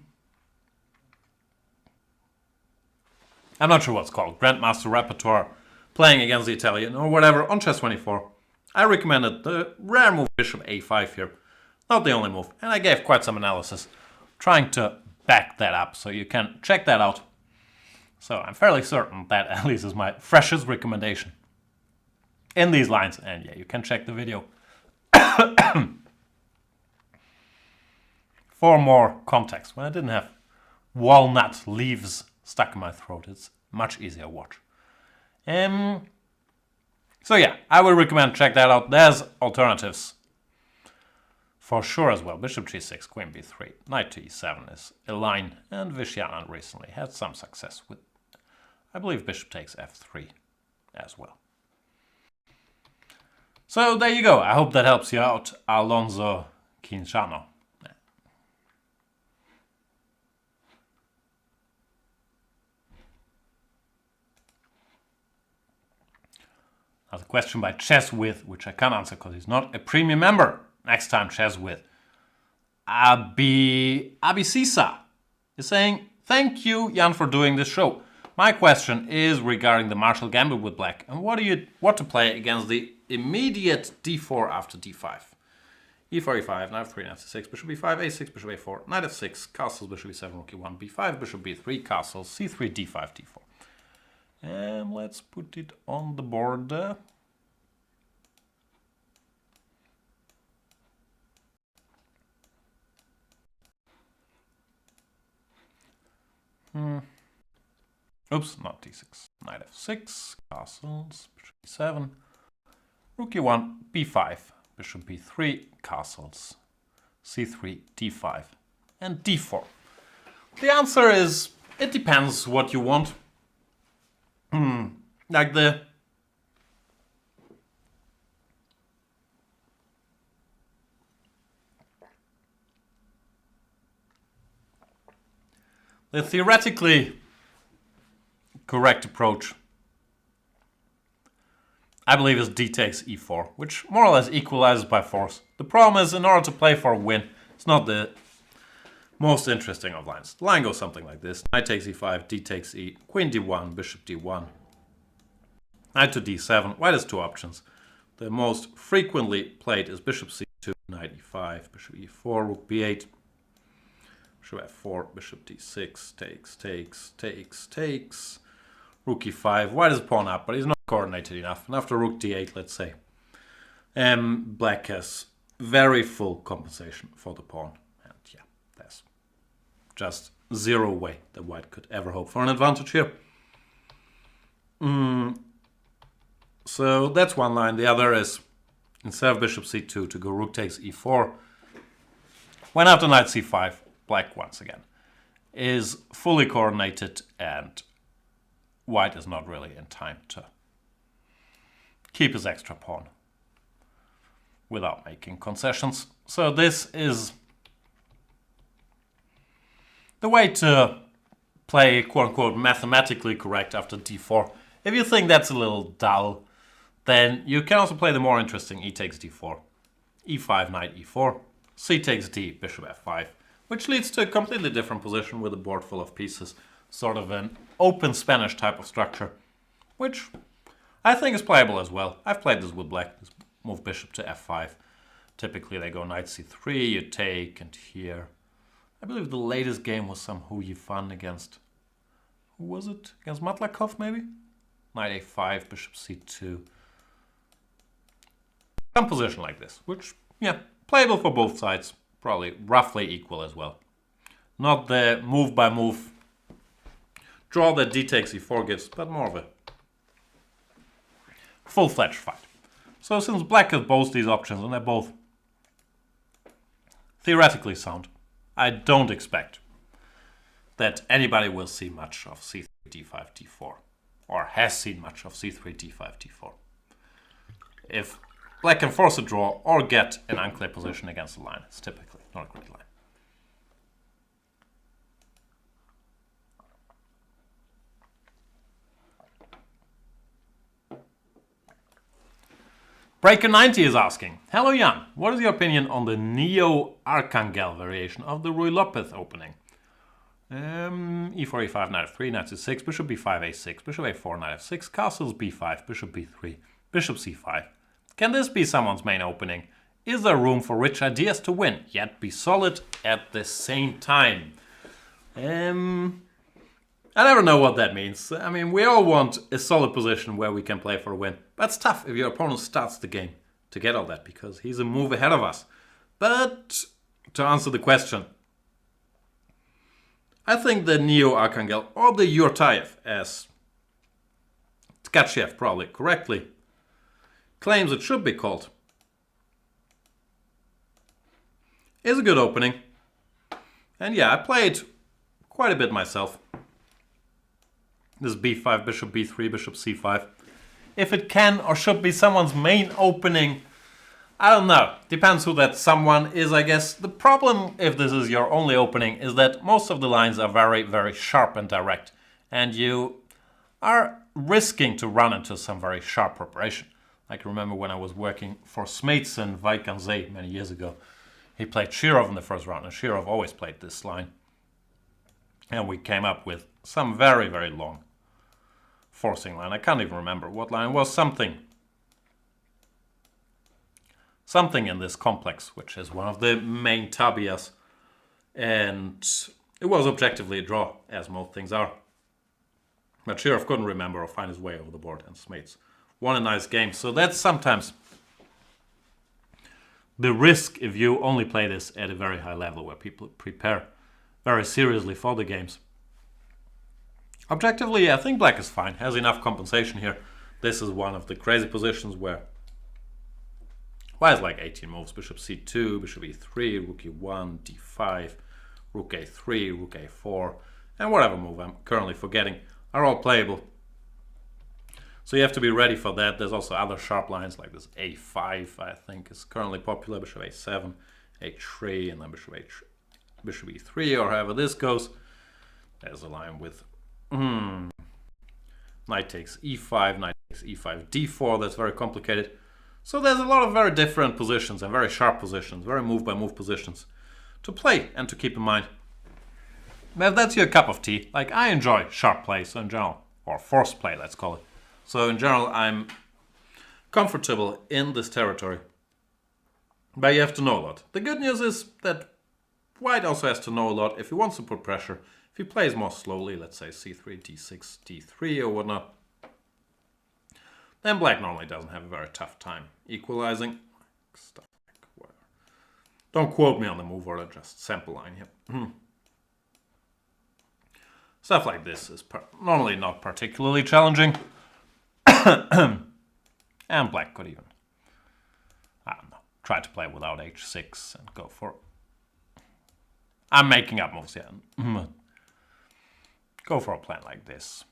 I'm not sure what's called, Grandmaster repertoire, playing against the Italian or whatever on chess 24, I recommended the rare move bishop a5 here. Not the only move, and I gave quite some analysis trying to back that up, so you can check that out. So I'm fairly certain that at least is my freshest recommendation in these lines, and yeah, you can check the video for more context. When I didn't have walnut leaves stuck in my throat, it's much easier to watch. So yeah, I would recommend check that out. There's alternatives for sure as well. Bishop g6, queen b3, knight to e7 is a line, and Vishyana recently had some success with, I believe, bishop takes f3 as well. So there you go. I hope that helps you out, AlonzoQuixano. Another question by ChessWith, which I can't answer because he's not a premium member. Next time, ChessWith. Abisysa is saying, thank you, Jan, for doing this show. My question is regarding the Marshall Gambit with black and what to play against the immediate d4 after d5. e4, e5, knight f3, knight c6, bishop b5, a6, bishop a4, knight f6, castles, bishop e7, rook e1, b5, bishop b3, castles, c3, d5, d4. And let's put it on the board. Oops, not d6. Knight f6, castles, bishop e7, rook e1, b5, bishop b3, castles, c3, d5, and d4. The answer is, it depends what you want. Like the theoretically correct approach, I believe, is d takes e4, which more or less equalizes by force. The problem is, in order to play for a win, it's not the most interesting of lines. The line goes something like this. Knight takes e5, d takes e, queen d1, bishop d1, knight to d7. White has two options. The most frequently played is bishop c2, knight e5, bishop e4, rook b8, bishop f4, bishop d6, takes, rook e5. White is a pawn up, but he's not coordinated enough. And after rook d8, let's say, black has very full compensation for the pawn. And yeah, there's just zero way that white could ever hope for an advantage here. So that's one line. The other is, instead of bishop c2, to go rook takes e4. When after knight c5, black once again is fully coordinated and white is not really in time to keep his extra pawn without making concessions. So this is the way to play quote-unquote mathematically correct after d4. If you think that's a little dull, then you can also play the more interesting e takes d4, e5, knight e4, c takes d, bishop f5, which leads to a completely different position with a board full of pieces, sort of an open Spanish type of structure, which I think is playable as well. I've played this with black. Just move bishop to f5. Typically they go knight c3, you take, and here. I believe the latest game was some Hu Yifan against, who was it? Against Matlakov maybe? Knight a5, bishop c2. Some position like this, which, yeah, playable for both sides. Probably roughly equal as well. Not the move by move draw that d takes e4 gives, but more of a full-fledged fight. So since black has both these options and they're both theoretically sound, I don't expect that anybody will see much of c3, d5, d4, or has seen much of c3, d5, d4. If black can force a draw or get an unclear position against the line, it's typically not a great line. Breaker90 is asking, hello Jan, what is your opinion on the Neo Arkhangelsk variation of the Ruy Lopez opening? e4, e5, knight f3, knight c6, bishop b5, a6, bishop a4, knight f6, castles b5, bishop b3, bishop c5. Can this be someone's main opening? Is there room for rich ideas to win, yet be solid at the same time? I never know what that means. I mean, we all want a solid position where we can play for a win. But it's tough if your opponent starts the game to get all that, because he's a move ahead of us. But to answer the question, I think the Neo-Arkhangelsk, or the Yurtayev, as Tkachiev probably correctly claims it should be called, is a good opening. And yeah, I played quite a bit myself. This b5, bishop b3, bishop c5. If it can or should be someone's main opening, I don't know. Depends who that someone is, I guess. The problem, if this is your only opening, is that most of the lines are very, very sharp and direct. And you are risking to run into some very sharp preparation. Like, remember when I was working for Smeets and Vaikanze many years ago. He played Shirov in the first round, and Shirov always played this line. And we came up with some very, very long forcing line. I can't even remember what line it was. Something in this complex, which is one of the main tabias. And it was objectively a draw, as most things are. But Shirov couldn't remember or find his way over the board, and Smeets won a nice game. So that's sometimes the risk if you only play this at a very high level, where people prepare very seriously for the games. Objectively, I think black is fine, has enough compensation here. This is one of the crazy positions where white is like 18 moves. Bishop c2, bishop e3, rook e1, d5, rook a3, rook a4, and whatever move I'm currently forgetting are all playable. So you have to be ready for that. There's also other sharp lines like this a5, I think is currently popular, bishop a7, h3, and then bishop e3, or however this goes. There's a line with knight takes e5, knight takes e5, d4. That's very complicated. So there's a lot of very different positions and very sharp positions, very move-by-move positions to play and to keep in mind. But if that's your cup of tea, like I enjoy sharp play, so in general, or forced play, let's call it. So in general, I'm comfortable in this territory. But you have to know a lot. The good news is that white also has to know a lot if he wants to put pressure. If he plays more slowly, let's say c3, d6, d3 or whatnot, then black normally doesn't have a very tough time equalizing. Stuff like whatever. Don't quote me on the move order, just sample line here. Stuff like this is normally not particularly challenging. And black could even, I don't know, try to play without h6 and go for... I'm making up moves here. Go for a plan like this.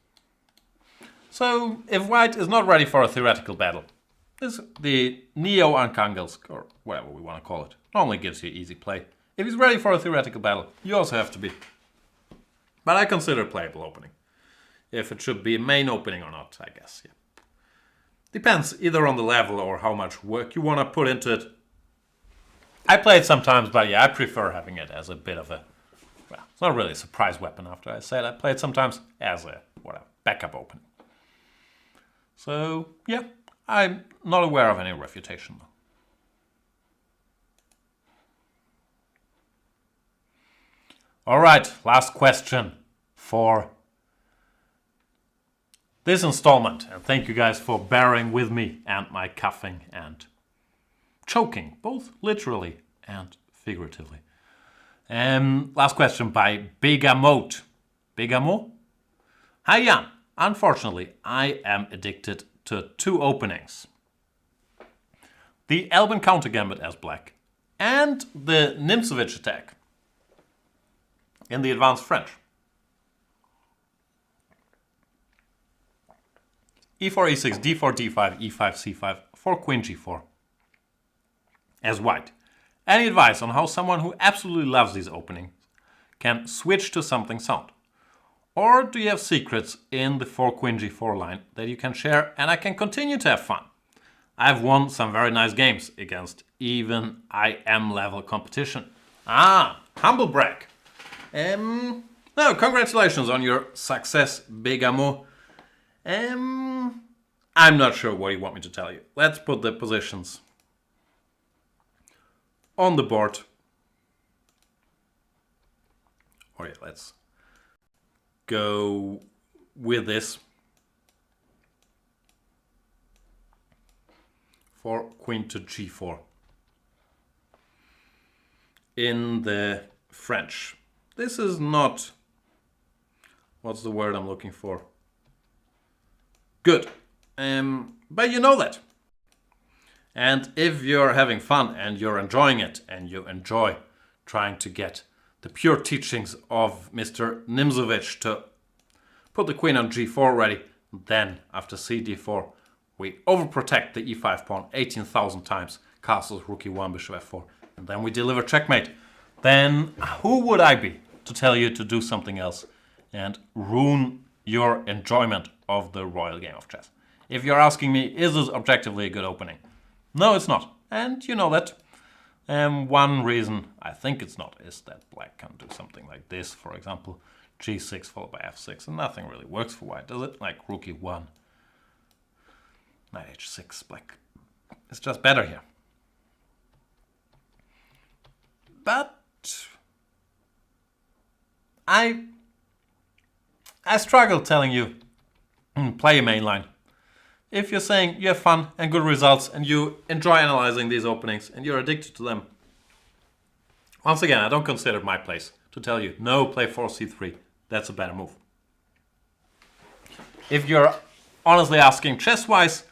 So, if white is not ready for a theoretical battle, the Neo-Arkhangelsk, or whatever we want to call it, normally gives you easy play. If he's ready for a theoretical battle, you also have to be. But I consider a playable opening. If it should be a main opening or not, I guess, yeah. Depends either on the level or how much work you want to put into it. I play it sometimes, but yeah, I prefer having it as a bit of a, well, it's not really a surprise weapon after I say it. I play it sometimes as a, whatever, backup opening. So, yeah, I'm not aware of any refutation, though. All right, last question for this installment. And thank you guys for bearing with me and my coughing and choking, both literally and figuratively. Last question by begamot. Begamot? Hi Jan. Unfortunately, I am addicted to two openings. The Albin counter gambit as black and the Nimzovich attack in the advanced French. e4, e6, d4, d5, e5, c5, for queen g4 as white. Any advice on how someone who absolutely loves these openings can switch to something sound? Or do you have secrets in the 4 queen g4 line that you can share and I can continue to have fun? I've won some very nice games against even IM level competition. Humble brag. No, congratulations on your success, begamot. I'm not sure what you want me to tell you. Let's put the positions on the board. Or yeah, let's go with this. For queen to g4. In the French. This is not... What's the word I'm looking for? Good. But you know that. And if you're having fun and you're enjoying it and you enjoy trying to get the pure teachings of Mr. Nimzowitsch to put the queen on g4 ready, then after cd4 we overprotect the e5 pawn 18,000 times, castles rook e1, bishop f4, and then we deliver checkmate. Then who would I be to tell you to do something else and ruin your enjoyment of the royal game of chess? If you're asking me, is this objectively a good opening? No, it's not. And you know that. One reason I think it's not is that black can do something like this, for example, g6 followed by f6, and nothing really works for white, does it? Like rook e1, knight h6, black. It's just better here. But I struggle telling you, play a main line. If you're saying you have fun and good results and you enjoy analyzing these openings and you're addicted to them, once again, I don't consider it my place to tell you, no, play 4c3. That's a better move. If you're honestly asking chess-wise,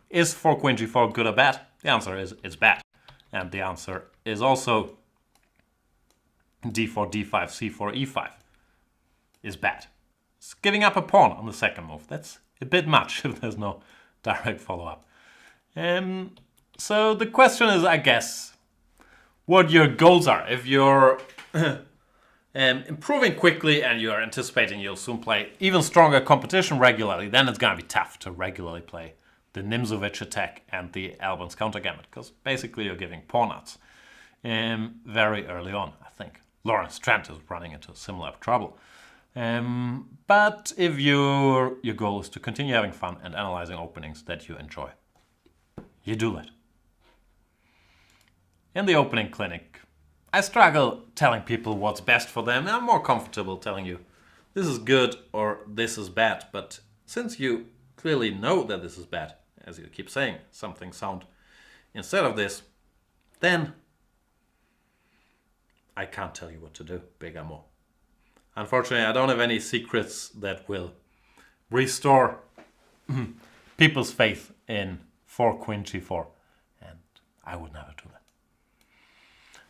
is 4 queen g4 good or bad? The answer is it's bad. And the answer is also d4, d5, c4, e5 is bad. It's giving up a pawn on the second move. That's a bit much if there's no direct follow-up. So the question is, I guess, what your goals are. If you're improving quickly and you're anticipating you'll soon play even stronger competition regularly, then it's going to be tough to regularly play the Nimzowitsch attack and the Albans counter gambit, because basically you're giving pawn outs very early on, I think. Lawrence Trent is running into similar trouble. But if your goal is to continue having fun and analyzing openings that you enjoy, you do that. In the opening clinic, I struggle telling people what's best for them. I'm more comfortable telling you this is good or this is bad. But since you clearly know that this is bad, as you keep saying something sound instead of this, then I can't tell you what to do, begamot. Unfortunately, I don't have any secrets that will restore people's faith in 4 queen g4, and I would never do that.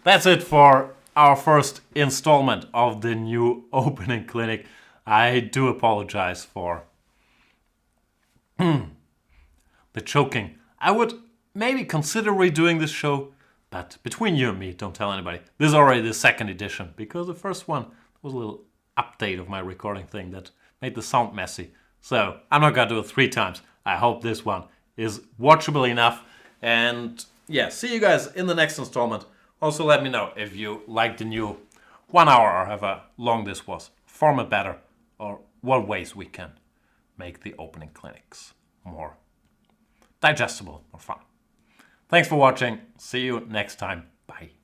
That's it for our first installment of the new opening clinic. I do apologize for the choking. I would maybe consider redoing this show, but between you and me, don't tell anybody. This is already the second edition, because the first one was a little update of my recording thing that made the sound messy. So I'm not gonna do it 3 times. I hope this one is watchable enough. And yeah, see you guys in the next installment. Also let me know if you like the new 1 hour or however long this was, format better, or what ways we can make the opening clinics more digestible, more fun. Thanks for watching. See you next time. Bye.